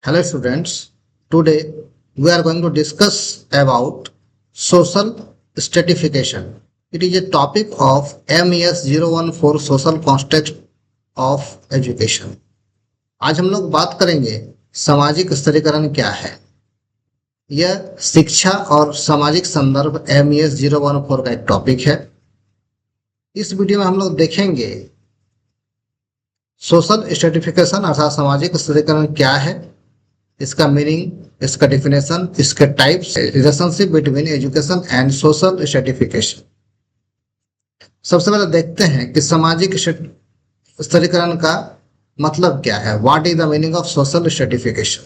Hello students, today we are going to discuss about social stratification. It is a topic of MES 014 social context of education. आज हम लोग बात करेंगे सामाजिक स्तरीकरण क्या है। यह शिक्षा और सामाजिक संदर्भ MES 014 का एक टॉपिक है। इस वीडियो में हम लोग देखेंगे सोशल स्ट्रेटिफिकेशन अर्थात सामाजिक स्तरीकरण क्या है, इसका मीनिंग, इसका डिफिनेशन, इसके types, relationship between education and social stratification. सबसे पहले देखते हैं कि सामाजिक स्तरीकरण का मतलब क्या है। What is the meaning of social stratification?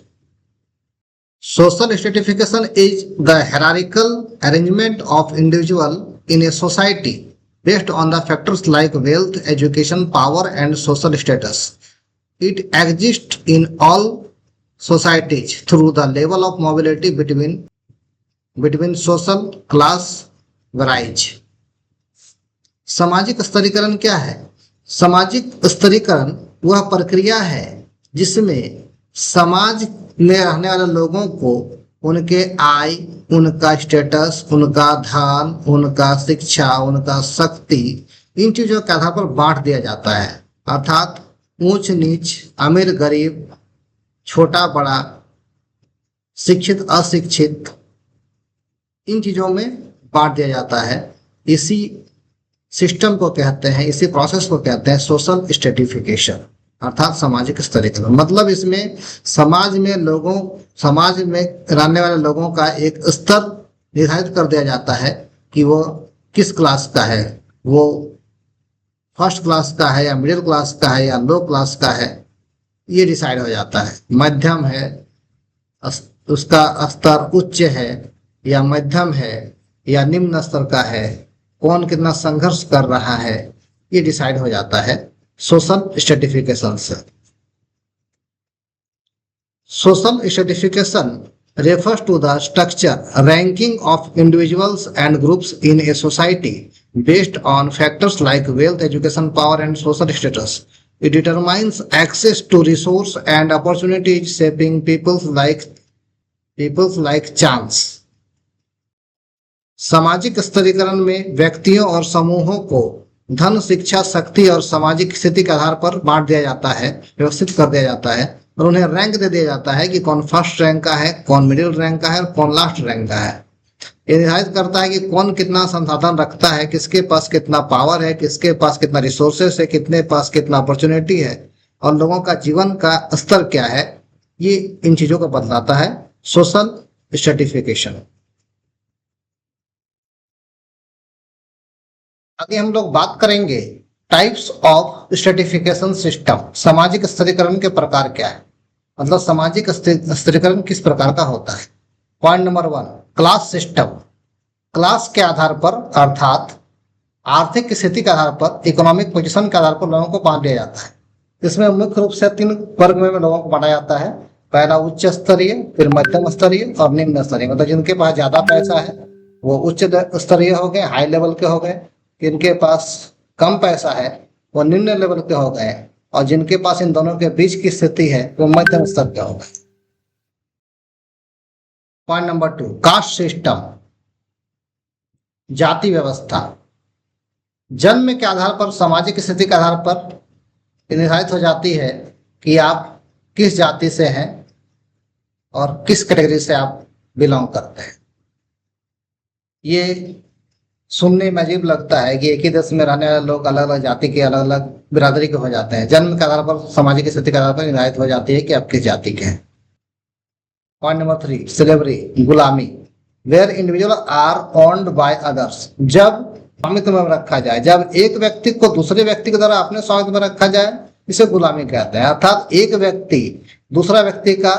Social stratification is the hierarchical arrangement of individual in a society based on the factors like wealth, education, power and social status. It exists in all societies through the level of mobility between social class varies. सामाजिक स्तरीकरण क्या है? सामाजिक स्तरीकरण वह प्रक्रिया है जिसमें समाज में रहने वाले लोगों को उनके आय, उनका स्टेटस, उनका धन, उनका शिक्षा, उनका शक्ति, इन चीजों के आधार पर बांट दिया जाता है। अर्थात ऊंच नीच, अमीर गरीब, छोटा बड़ा, शिक्षित अशिक्षित, इन चीजों में बांट दिया जाता है। इसी सिस्टम को कहते हैं, इसी प्रोसेस को कहते हैं सोशल स्ट्रेटिफिकेशन अर्थात सामाजिक स्तरीकरण। मतलब इसमें समाज में रहने वाले लोगों का एक स्तर निर्धारित कर दिया जाता है कि वो किस क्लास का है, वो फर्स्ट क्लास का है या मिडिल क्लास का है या लो क्लास का है, ये डिसाइड हो जाता है। मध्यम है, उसका स्तर उच्च है या मध्यम है या निम्न स्तर का है, कौन कितना संघर्ष कर रहा है, ये डिसाइड हो जाता है सोशल स्ट्रेटिफिकेशन से। Social stratification refers to the structure ranking of individuals and groups in a society based on factors like wealth, education, power and social status. It determines access to resource and opportunities, shaping people's like chance. सामाजिक स्तरीकरण में व्यक्तियों और समूहों को धन, शिक्षा, शक्ति और सामाजिक स्थिति के आधार पर बांट दिया जाता है, व्यवस्थित कर दिया जाता है और उन्हें रैंक दे दिया जाता है कि कौन फर्स्ट रैंक का है, कौन मिडिल रैंक का है और कौन लास्ट रैंक का है। ये निर्धारित करता है कि कौन कितना संसाधन रखता है, किसके पास कितना पावर है, किसके पास कितना रिसोर्सेस है, कितने पास कितना अपॉर्चुनिटी है और लोगों का जीवन का स्तर क्या है। ये इन चीजों को बतलाता है सोशल स्ट्रेटिफिकेशन। आगे हम लोग बात करेंगे टाइप्स ऑफ स्ट्रेटिफिकेशन सिस्टम। सामाजिक स्तरीकरण के प्रकार क्या है, मतलब सामाजिक स्तरीकरण किस प्रकार का होता है। Point number 1, class system. Class के आधार पर अर्थात आर्थिक स्थिति के आधार पर, इकोनॉमिक पोजीशन के आधार पर लोगों को बांट दिया जाता है। इसमें मुख्य रूप से 3 वर्ग में लोगों को बांटा जाता है। पहला उच्च स्तरीय, फिर मध्यम स्तरीय और निम्न स्तरीय। मतलब जिनके पास ज्यादा पैसा है वो उच्च स्तरीय हो गए, हाई लेवल के हो गए। जिनके पास कम पैसा है वो निम्न लेवल के हो गए और जिनके पास इन दोनों के बीच की स्थिति है वो मध्यम स्तर के हो गए। पॉइंट नंबर 2, कास्ट सिस्टम, जाति व्यवस्था। जन्म के आधार पर, सामाजिक स्थिति के आधार पर निर्धारित हो जाती है कि आप किस जाति से हैं और किस कैटेगरी से आप बिलोंग करते हैं। ये सुनने में अजीब लगता है कि एक ही देश में रहने वाले लोग अलग अलग जाति के, अलग अलग बिरादरी के हो जाते हैं। जन्म के आधार पर, सामाजिक स्थिति के आधार पर निर्धारित हो जाती है कि आप किस जाति के हैं। पॉइंट नंबर 3, स्लेवरी, गुलामी, where individual are owned by others. जब स्वामित्व में रखा जाए, जब एक व्यक्ति को दूसरे व्यक्ति के द्वारा अपने स्वामित्व में रखा जाए, इसे गुलामी कहते हैं। अर्थात एक व्यक्ति दूसरा व्यक्ति का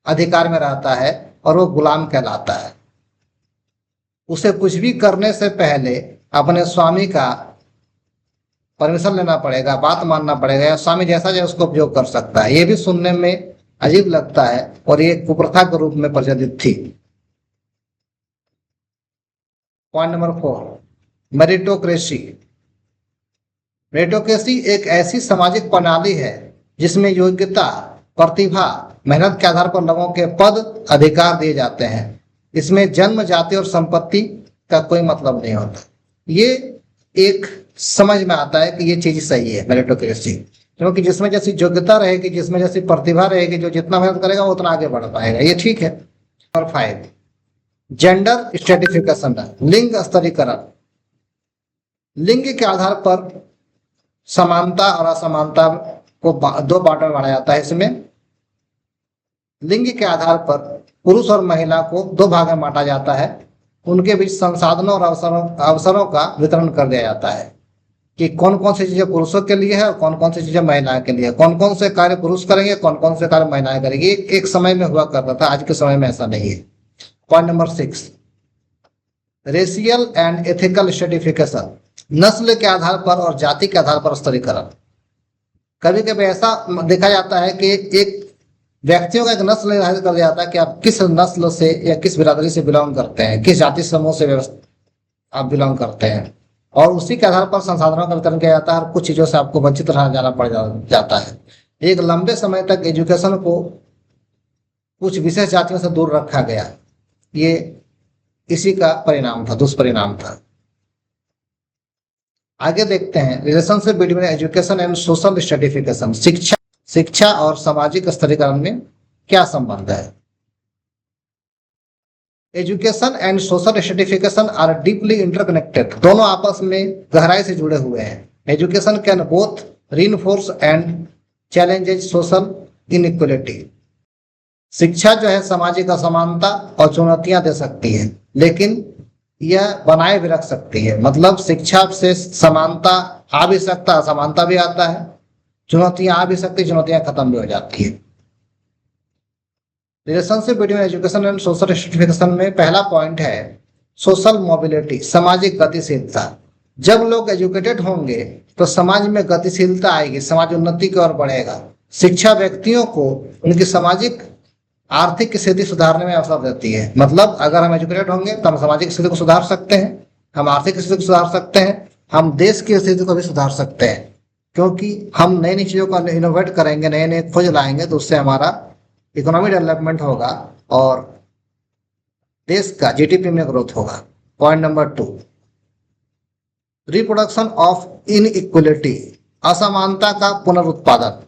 अधिकार में रहता है और वो गुलाम कहलाता है। उसे कुछ भी करने से पहले अपने स्वामी का परमिशन लेना पड़ेगा, बात मानना पड़ेगा, या स्वामी जैसा चाहे उसको उपयोग कर सकता है। ये भी सुनने में अजीब लगता है और ये कुप्रथा के रूप में प्रचलित थी। Point number 4, meritocracy. मेरिटोक्रेसी एक ऐसी सामाजिक प्रणाली है जिसमें योग्यता प्रतिभा, मेहनत के आधार पर लोगों के पद अधिकार दिए जाते हैं। इसमें जन्म, जाति और संपत्ति का कोई मतलब नहीं होता। ये एक समझ में आता है कि ये चीज सही है मेरिटोक्रेसी, क्योंकि जिसमें जैसी योग्यता रहेगी, जिसमें जैसी प्रतिभा रहेगी, जो जितना मेहनत करेगा वो उतना आगे बढ़ पाएगा। ये ठीक है। नंबर 5, जेंडर स्ट्रेटिफिकेशन, लिंग स्तरीकरण। लिंग के आधार पर समानता और असमानता को दो पार्टों में बांटा जाता है। इसमें लिंग के आधार पर पुरुष और महिला को दो भाग में बांटा जाता है। उनके बीच संसाधनों और अवसरों का वितरण कर दिया जाता है कि कौन कौन सी चीजें पुरुषों के लिए है और कौन कौन सी चीजें महिलाओं के लिए, कौन कौन से कार्य पुरुष करेंगे, कौन कौन से कार्य महिलाएं करेंगी। एक समय में हुआ करता था, आज के समय में ऐसा नहीं है। Point number 6, racial and ethical stratification, नस्ल के आधार पर और जाति के आधार पर स्तरीकरण। कभी कभी ऐसा देखा जाता है कि एक व्यक्तियों का एक नस्ल निर्धारित कर दिया जाता है कि आप किस नस्ल से या किस बिरादरी से बिलोंग करते हैं, किस जाति समूह से आप बिलोंग करते हैं, और उसी के आधार पर संसाधनों का वितरण किया जाता है और कुछ चीजों से आपको वंचित रह जाना पड़ जाता है। एक लंबे समय तक एजुकेशन को कुछ विशेष जातियों से दूर रखा गया। ये इसी का परिणाम था, दुष्परिणाम था। आगे देखते हैं relationship between education and social stratification, शिक्षा और सामाजिक स्तरीकरण में क्या संबंध है। Education and social stratification are deeply interconnected, दोनों आपस में गहराई से जुड़े हुए हैं। Education can both reinforce and challenges social inequality, शिक्षा जो है सामाजिक असमानता और चुनौतियां दे सकती है, लेकिन यह बनाए भी रख सकती है। मतलब शिक्षा से समानता आ भी सकता, असमानता भी आता है, चुनौतियां आ भी सकती, चुनौतियां खत्म भी हो जाती है। Relationship between education and social stratification में पहला पॉइंट है सोशल मोबिलिटी, सामाजिक गतिशीलता। जब लोग एजुकेटेड होंगे तो समाज में गतिशीलता आएगी, समाज उन्नति की ओर बढ़ेगा। शिक्षा व्यक्तियों को उनकी सामाजिक आर्थिक स्थिति सुधारने में अवसर देती है। मतलब अगर हम एजुकेटेड होंगे तो हम सामाजिक स्थिति को सुधार सकते हैं, हम आर्थिक स्थिति को सुधार सकते हैं, हम देश की स्थिति को भी सुधार सकते हैं, क्योंकि हम नई नई चीजों को इनोवेट करेंगे, नए नए खोज लाएंगे, तो उससे हमारा इकोनॉमी डेवलपमेंट होगा और देश का जीडीपी में ग्रोथ होगा। Point number 2, reproduction of inequality, असमानता का पुनरुत्पादन।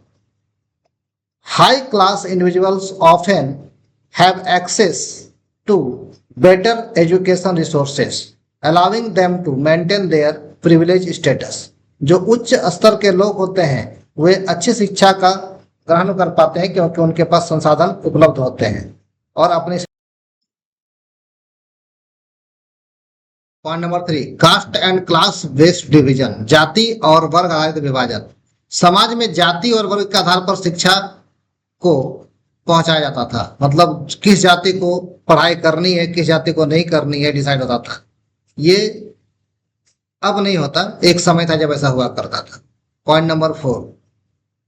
High class individuals often have access to better education resources, allowing them to maintain their privileged status. जो उच्च स्तर के लोग होते हैं वे अच्छी शिक्षा का ग्रहण कर पाते हैं क्योंकि उनके पास संसाधन उपलब्ध होते हैं और अपनी। Point number 3, caste and class based division, जाति और वर्ग आधारित विभाजन। समाज में जाति और वर्ग के आधार पर शिक्षा को पहुंचाया जाता था। मतलब किस जाति को पढ़ाई करनी है, किस जाति को नहीं करनी है, डिसाइड होता था। ये अब नहीं होता, एक समय था जब ऐसा हुआ करता था। पॉइंट नंबर 4,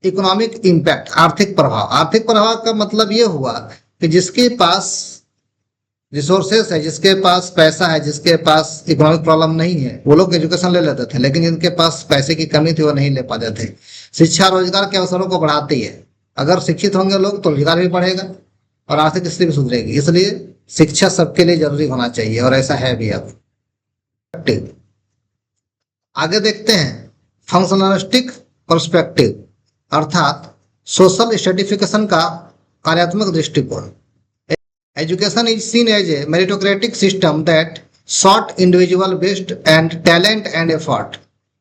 इकोनॉमिक इम्पैक्ट, आर्थिक प्रभाव। आर्थिक प्रभाव का मतलब ये हुआ कि जिसके पास रिसोर्सेस है, जिसके पास पैसा है, जिसके पास इकोनॉमिक प्रॉब्लम नहीं है, वो लोग एजुकेशन ले लेते थे, लेकिन जिनके पास पैसे की कमी थी वो नहीं ले पाते थे। शिक्षा रोजगार के अवसरों को बढ़ाती है। अगर शिक्षित होंगे लोग तो रोजगार भी बढ़ेगा और आर्थिक स्थिति भी सुधरेगी। इसलिए शिक्षा सबके लिए जरूरी होना चाहिए और ऐसा है भी। अब आगे देखते हैं फंक्शनलिस्टिक पर्सपेक्टिव, अर्थात सोशल स्ट्रेटिफिकेशन का कार्यात्मक दृष्टिकोण। Education is seen as a meritocratic system that sort individual based and talent and effort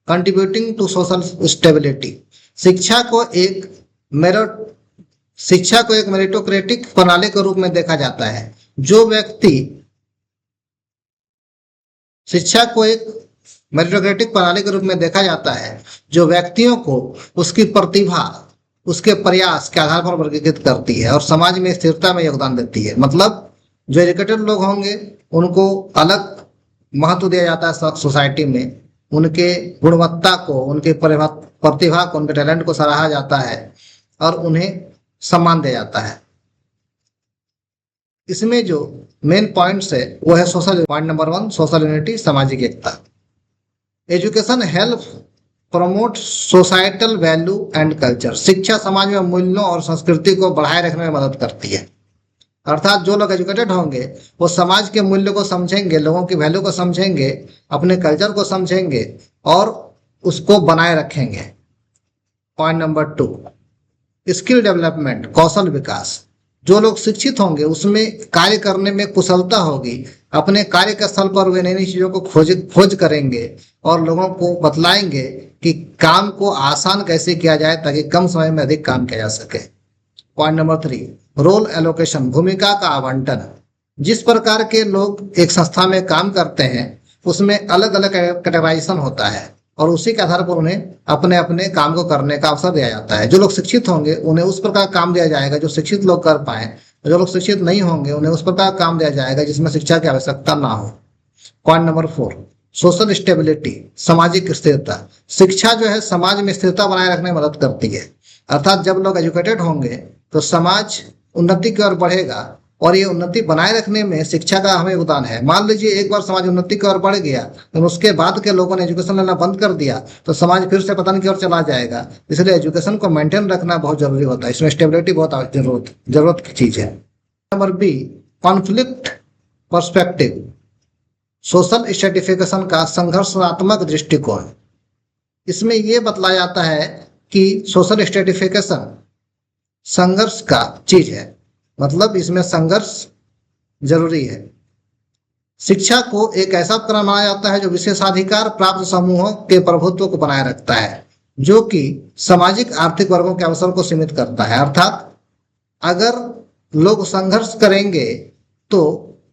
contributing to social stability. शिक्षा को एक मेरिटोक्रेटिक प्रणाली के रूप में देखा जाता है। जो व्यक्ति शिक्षा को एक मेरिटोक्रेटिक प्रणाली के रूप में देखा जाता है जो व्यक्तियों को उसकी प्रतिभा, उसके प्रयास के आधार पर वर्गीकृत करती है और समाज में स्थिरता में योगदान देती है। मतलब जो एजुकेटेड लोग होंगे उनको अलग महत्व दिया जाता है सोसाइटी में, उनके गुणवत्ता को, उनके प्रतिभा को, उनके टैलेंट को सराहा जाता है और उन्हें सम्मान दिया जाता है। इसमें जो मेन पॉइंट्स है वो है social. Point number 1, social unity, सामाजिक एकता। Education help promote societal value and culture, शिक्षा समाज में मूल्यों और संस्कृति को बढ़ाए रखने में मदद करती है। अर्थात जो लोग एजुकेटेड होंगे वो समाज के मूल्य को समझेंगे, लोगों की वैल्यू को समझेंगे, अपने कल्चर को समझेंगे और उसको बनाए रखेंगे। पॉइंट नंबर 2, स्किल डेवलपमेंट, कौशल विकास। जो लोग शिक्षित होंगे उसमें कार्य करने में कुशलता होगी, अपने कार्य के स्थल पर वे नई नई चीजों को खोज करेंगे और लोगों को बतलाएंगे कि काम को आसान कैसे किया जाए ताकि कम समय में अधिक काम किया जा सके। पॉइंट नंबर 3, रोल एलोकेशन, भूमिका का आवंटन। जिस प्रकार के लोग एक संस्था में काम करते हैं उसमें अलग अलग कैटेगराइजेशन होता है और उसी के आधार पर उन्हें अपने अपने काम को करने का अवसर दिया जाता है। जो लोग शिक्षित होंगे उन्हें उस प्रकार काम दिया जाएगा जो शिक्षित लोग कर पाए, जो लोग शिक्षित नहीं होंगे उन्हें उस प्रकार काम दिया जाएगा जिसमें शिक्षा की आवश्यकता ना हो। पॉइंट नंबर 4, सोशल स्टेबिलिटी, सामाजिक स्थिरता। शिक्षा जो है समाज में स्थिरता बनाए रखने में मदद करती है। अर्थात जब लोग एजुकेटेड होंगे तो समाज उन्नति की ओर बढ़ेगा और ये उन्नति बनाए रखने में शिक्षा का अहम योगदान है। मान लीजिए एक बार समाज उन्नति की ओर बढ़ गया और उसके बाद के लोगों ने एजुकेशन लेना बंद कर दिया तो समाज फिर से पतन की ओर चला जाएगा। इसलिए एजुकेशन को मेंटेन रखना बहुत जरूरी होता है, इसमें स्टेबिलिटी बहुत जरूरत की चीज है। Number B, conflict perspective, social stratification का संघर्षात्मक दृष्टिकोण। इसमें यह बतलाया जाता है कि सोशल स्ट्रेटिफिकेशन संघर्ष का चीज है, मतलब इसमें संघर्ष जरूरी है। शिक्षा को एक ऐसा उपकरण माना जाता है जो विशेषाधिकार प्राप्त समूहों के प्रभुत्व को बनाए रखता है, जो कि सामाजिक आर्थिक वर्गों के अवसर को सीमित करता है। अर्थात अगर लोग संघर्ष करेंगे तो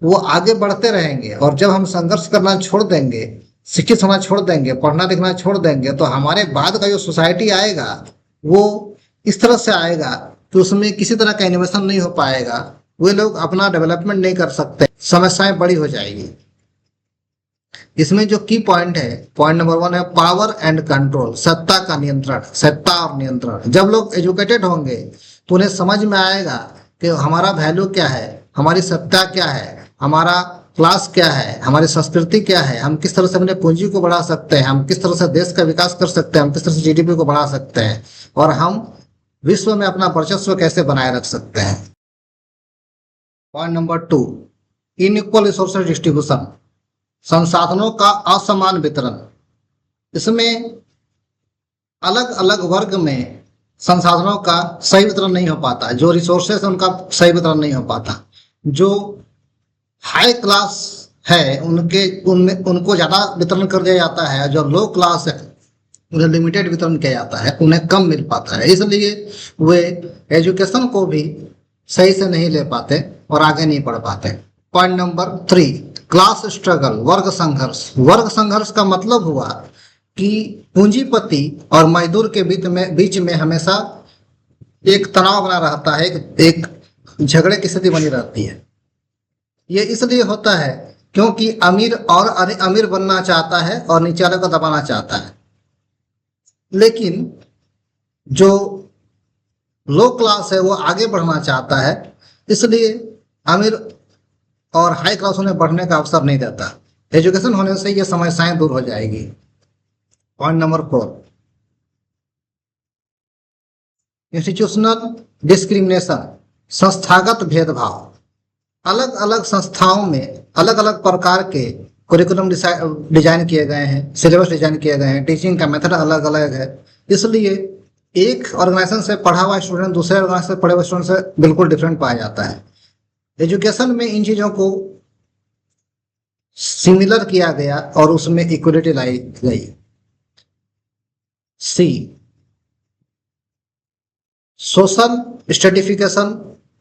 वो आगे बढ़ते रहेंगे और जब हम संघर्ष करना छोड़ देंगे, शिक्षित होना छोड़ देंगे, पढ़ना लिखना छोड़ देंगे तो हमारे बाद का जो सोसाइटी आएगा वो इस तरह से आएगा कि उसमें किसी तरह का इनोवेशन नहीं हो पाएगा, वे लोग अपना डेवलपमेंट नहीं कर सकते, समस्याएं बड़ी हो जाएगी। इसमें जो की पॉइंट है, पॉइंट नंबर 1 है पावर एंड कंट्रोल, सत्ता का नियंत्रण, सत्ता और नियंत्रण। जब लोग एजुकेटेड होंगे तो उन्हें समझ में आएगा कि हमारा वैल्यू क्या है, हमारी सत्ता क्या है, हमारा क्लास क्या है, हमारी संस्कृति क्या है, हम किस तरह से अपने पूंजी को बढ़ा सकते हैं, हम किस तरह से देश का विकास कर सकते हैं, हम किस तरह से जीडीपी को बढ़ा सकते हैं और हम विश्व में अपना वर्चस्व कैसे बनाए रख सकते हैं। Point number 2, inequal resources distribution, संसाधनों का असमान वितरण। इसमें अलग अलग वर्ग में संसाधनों का सही वितरण नहीं हो पाता, जो रिसोर्सेज है उनका सही वितरण नहीं हो पाता। जो हाई क्लास है उनको ज्यादा वितरण कर दिया जाता है, जो लो क्लास है उन्हें लिमिटेड वितरण किया जाता है, उन्हें कम मिल पाता है, इसलिए वे एजुकेशन को भी सही से नहीं ले पाते और आगे नहीं बढ़ पाते। पॉइंट नंबर 3, क्लास स्ट्रगल, वर्ग संघर्ष। वर्ग संघर्ष का मतलब हुआ कि पूंजीपति और मजदूर के बीच में हमेशा एक तनाव बना रहता है, एक झगड़े की स्थिति बनी रहती है। ये इसलिए होता है क्योंकि अमीर बनना चाहता है और नीचे वाले को दबाना चाहता है, लेकिन जो लो क्लास है वो आगे बढ़ना चाहता है, इसलिए अमीर और हाई क्लास उन्हें बढ़ने का अवसर नहीं देता। एजुकेशन होने से ये समस्याएं दूर हो जाएगी। पॉइंट नंबर 4, इंस्टीट्यूशनल डिस्क्रिमिनेशन, संस्थागत भेदभाव। अलग अलग संस्थाओं में अलग अलग प्रकार के करिकुलम डिजाइन किए गए हैं, सिलेबस डिजाइन किए गए हैं, टीचिंग का मेथड अलग अलग है, इसलिए एक ऑर्गेनाइजेशन से पढ़ा हुआ स्टूडेंट दूसरे ऑर्गेनाइजेशन से पढ़े हुए स्टूडेंट से बिल्कुल डिफरेंट पाया जाता है। एजुकेशन में इन चीजों को सिमिलर किया गया और उसमें इक्वलिटी लाई गई। सी, सोशल स्ट्रेटिफिकेशन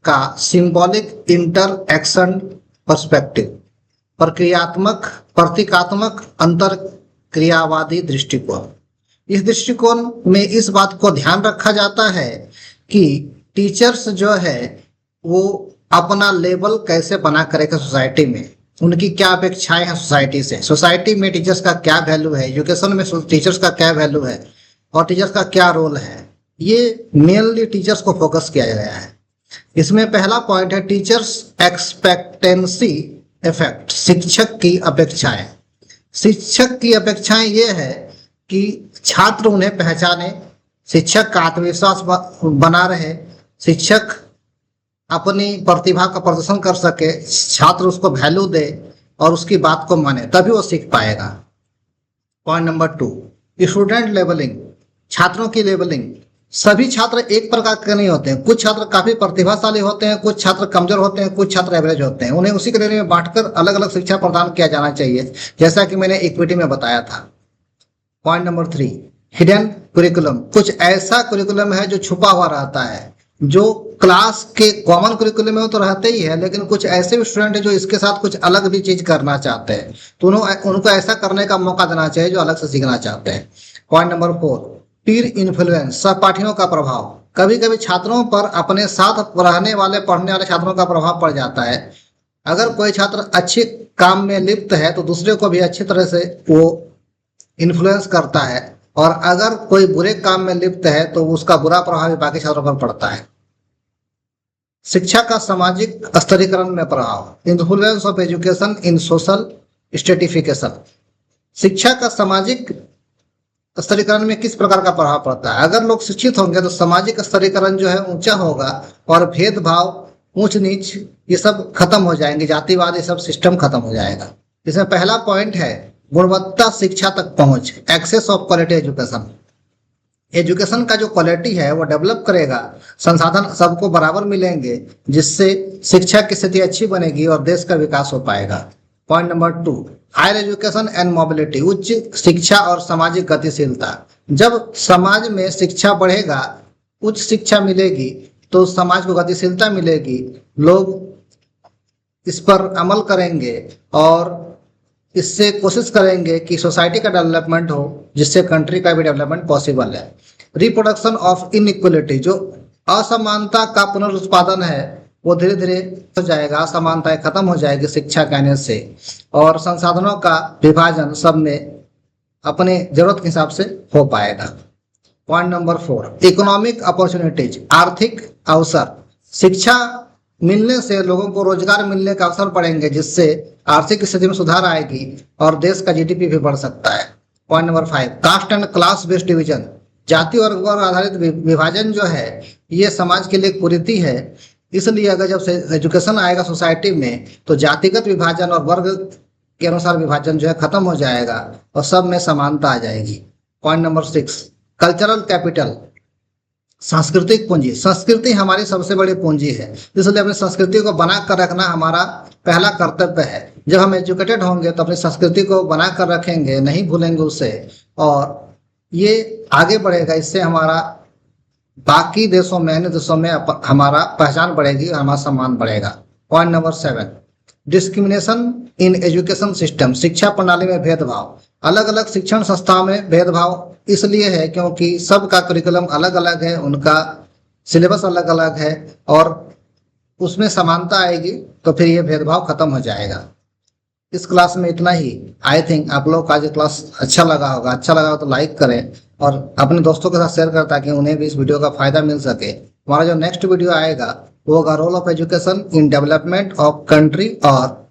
का सिंबॉलिक इंटरएक्शन पर्सपेक्टिव, प्रतीकात्मक अंतर क्रियावादी दृष्टिकोण। इस दृष्टिकोण में इस बात को ध्यान रखा जाता है कि टीचर्स जो है वो अपना लेवल कैसे बना करेगा सोसाइटी में, उनकी क्या अपेक्षाएं हैं सोसाइटी से, सोसाइटी में टीचर्स का क्या वैल्यू है, एजुकेशन में टीचर्स का क्या वैल्यू है और टीचर्स का क्या रोल है। ये मेनली टीचर्स को फोकस किया गया है। इसमें पहला पॉइंट है टीचर्स एक्सपेक्टेंसी इफेक्ट, शिक्षक की अपेक्षाएं। शिक्षक की अपेक्षाएं ये है कि छात्र उन्हें पहचाने, शिक्षक का आत्मविश्वास बना रहे, शिक्षक अपनी प्रतिभा का प्रदर्शन कर सके, छात्र उसको वैल्यू दे और उसकी बात को माने, तभी वो सीख पाएगा। पॉइंट नंबर 2, स्टूडेंट लेवलिंग, छात्रों की लेवलिंग। सभी छात्र एक प्रकार के नहीं होते हैं, कुछ छात्र काफी प्रतिभाशाली होते हैं, कुछ छात्र कमजोर होते हैं, कुछ छात्र एवरेज होते हैं। उन्हें उसी कैटेगरी में बांटकर अलग अलग शिक्षा प्रदान किया जाना चाहिए, जैसा कि मैंने इक्विटी में बताया था। Point number 3, hidden curriculum. कुछ ऐसा कुरिकुलम है जो छुपा हुआ रहता है, जो क्लास के कॉमन कुरिकुलम में तो रहते ही है, लेकिन कुछ ऐसे भी स्टूडेंट है जो इसके साथ कुछ अलग भी चीज करना चाहते हैं, तो उनको ऐसा करने का मौका देना चाहिए जो अलग से सीखना चाहते हैं। पॉइंट नंबर 4, पीर इन्फ्लुएंस, सहपाठियों का प्रभाव। कभी कभी छात्रों पर अपने साथ रहने वाले पढ़ने वाले छात्रों का प्रभाव पड़ जाता है। अगर कोई छात्र अच्छे काम में लिप्त है तो दूसरे को भी अच्छी तरह से वो इन्फ्लुएंस करता है, और अगर कोई बुरे काम में लिप्त है तो उसका बुरा प्रभाव भी बाकी छात्रों पर पड़ता है। शिक्षा का सामाजिक स्तरीकरण में प्रभाव, influence of education in social stratification. शिक्षा का सामाजिक स्तरीकरण में किस प्रकार का प्रभाव पड़ता है? अगर लोग शिक्षित होंगे तो सामाजिक स्तरीकरण जो है ऊंचा होगा, और भेदभाव, ऊंच नीच ये सब खत्म हो जाएंगे, जातिवाद ये सब सिस्टम खत्म हो जाएगा। इसमें पहला पॉइंट है गुणवत्ता शिक्षा तक पहुंच, access of quality education. Education का जो क्वालिटी है वो डेवलप करेगा, संसाधन सबको बराबर मिलेंगे, जिससे शिक्षा की स्थिति अच्छी बनेगी और देश का विकास हो पाएगा। Point number 2, higher education and mobility, उच्च शिक्षा और सामाजिक गतिशीलता। जब समाज में शिक्षा बढ़ेगा, उच्च शिक्षा मिलेगी, तो समाज को गतिशीलता मिलेगी, लोग इस पर अमल करेंगे और इससे कोशिश करेंगे कि सोसाइटी का डेवलपमेंट हो, जिससे कंट्री का भी डेवलपमेंट पॉसिबल है। रिप्रोडक्शन ऑफ इनइक्वलिटी, जो असमानता का पुनरुत्पादन है वो धीरे धीरे हो जाएगा, असमानताएं खत्म हो जाएगी शिक्षा के आने से, और संसाधनों का विभाजन सब में अपने जरूरत के हिसाब से हो पाएगा। पॉइंट नंबर 4, इकोनॉमिक अपॉर्चुनिटीज, आर्थिक अवसर। शिक्षा मिलने से लोगों को रोजगार मिलने का अवसर पड़ेंगे, जिससे आर्थिक स्थिति में सुधार आएगी और देश का जीडीपी भी बढ़ सकता है। Point number 5, caste and class based division, जाति और वर्ग आधारित विभाजन जो है ये समाज के लिए एक कुरीति है। इसलिए अगर जब से एजुकेशन आएगा सोसाइटी में, तो जातिगत विभाजन और वर्ग के अनुसार विभाजन जो है खत्म हो जाएगा और सब में समानता आ जाएगी। पॉइंट नंबर 6, कल्चरल कैपिटल, सांस्कृतिक पूंजी। संस्कृति हमारी सबसे बड़ी पूंजी है, इसलिए अपनी संस्कृति को बना कर रखना हमारा पहला कर्तव्य है। जब हम एजुकेटेड होंगे तो अपनी संस्कृति को बना कर रखेंगे, नहीं भूलेंगे उसे, और ये आगे बढ़ेगा। इससे हमारा बाकी देशों में, अन्य देशों में हमारा पहचान बढ़ेगी, हमारा सम्मान बढ़ेगा। Point number 7, discrimination in education system, शिक्षा प्रणाली में भेदभाव। अलग अलग शिक्षण संस्थाओं में भेदभाव इसलिए है क्योंकि सबका करिकुलम अलग अलग है, उनका सिलेबस अलग अलग है, और उसमें समानता आएगी तो फिर ये भेदभाव खत्म हो जाएगा। इस क्लास में इतना ही। आई थिंक आप लोग का आज क्लास अच्छा लगा होगा। अच्छा लगा हो तो लाइक करें और अपने दोस्तों के साथ शेयर करें, ताकि उन्हें भी इस वीडियो का फायदा मिल सके। हमारा जो नेक्स्ट वीडियो आएगा वो होगा role of education in development of country और